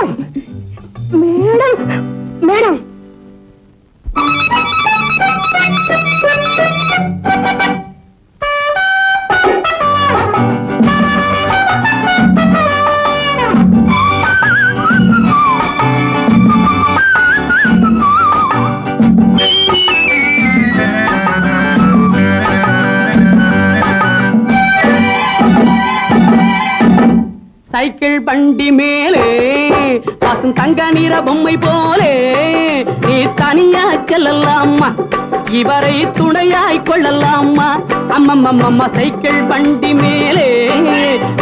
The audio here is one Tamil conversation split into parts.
மேடம் மேடம் மேடம் சைக்கிள் வண்டி மேலே பாசும் தங்க நிற பொம்மை போலே நீ தனியா செல்லலாமா, இவரை துணையாய் கொள்ளலாமா. அம்மம்மம்மா சைக்கிள் வண்டி மேலே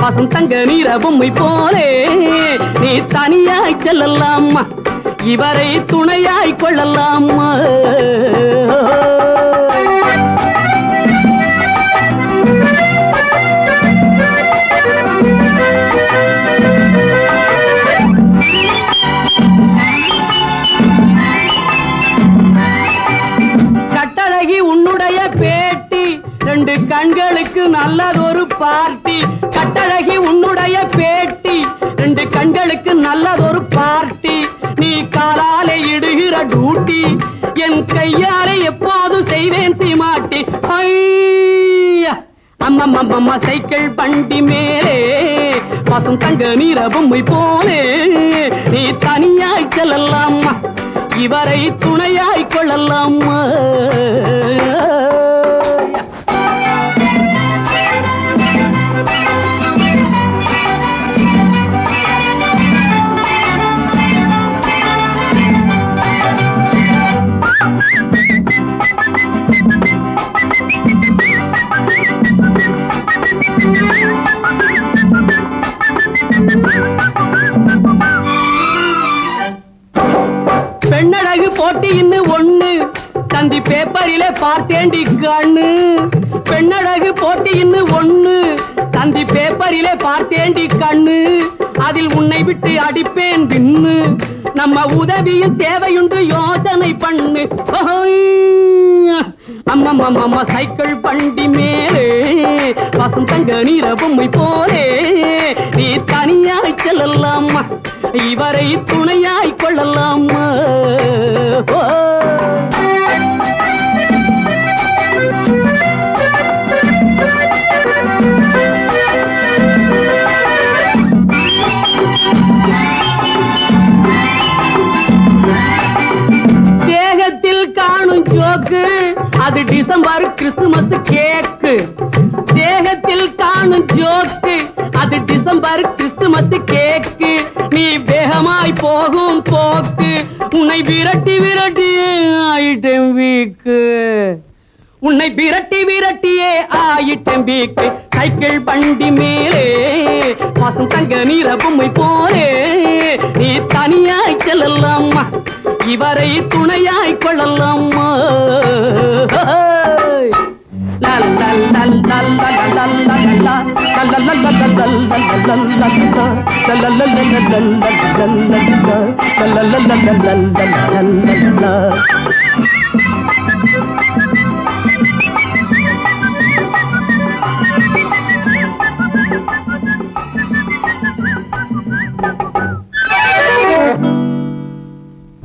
பாசும் தங்க நிற பொம்மை போலே நீ தனியாய் செல்லலாமா, இவரை துணையாய் கொள்ளலாமா. ரெண்டு கண்களுக்கு நல்லதொரு பார்ட்டி, கட்டழகி உன்னுடைய பேட்டி, ரெண்டு கண்களுக்கு நல்லதொரு பார்ட்டி. நீ காலாலே இடுகிற டூட்டி, என் கையாலே எப்போது செய்வேன் சீமாட்டி. அம்மம்மம்மா சைக்கிள் வண்டி மேலே பாசம் தங்க நீர பொம்மை போலே நீ தனியாய் செல்லலாமா, இவரை துணையாய் கொள்ளலாமா. பெண்ணழகு போட்டி இன்னும் ஒண்ணு தந்தி பேப்பரிலே பார்த்தேண்டி கண்ணு. பெண்ணழகு போட்டி இன்னும் ஒண்ணு தந்தி பேப்பரிலே பார்த்தேண்டி கண்ணு. அதில் உன்னை விட்டு அடிப்பேன் தின்னு, நம்ம உதவியும் தேவையுண்டு யோசனை பண்ணு. அம்மம்மம்மா சைக்கிள் வண்டி மேலே பாசம் தங்க நீர பொம்மை போலே நீ தனியாய் செல்லலாமா, இவரை துணையாய் கொள்ளலாமா. தேகத்தில் காணும் ஜோக்கு அது டிசம்பர் கிறிஸ்துமஸ் கேக்கு. தேகத்தில் காணும் ஜோக்கு அது டிசம்பர் கிறிஸ்துமஸ் கேக்கு. நீ வேகமாய் போகும் போக்கு உன்னை விரட்டி விரட்டி ஆயிட்டேன் வீக்கு, உன்னை விரட்டி விரட்டியே ஆயிட்டேன் வீக்கு. சைக்கிள் வண்டி மேலே பாசம் தங்க நீர பொம்மை போலே நீ தனியாய் செல்லலாமா, இவரை துணையாய் கொள்ளலாமா. la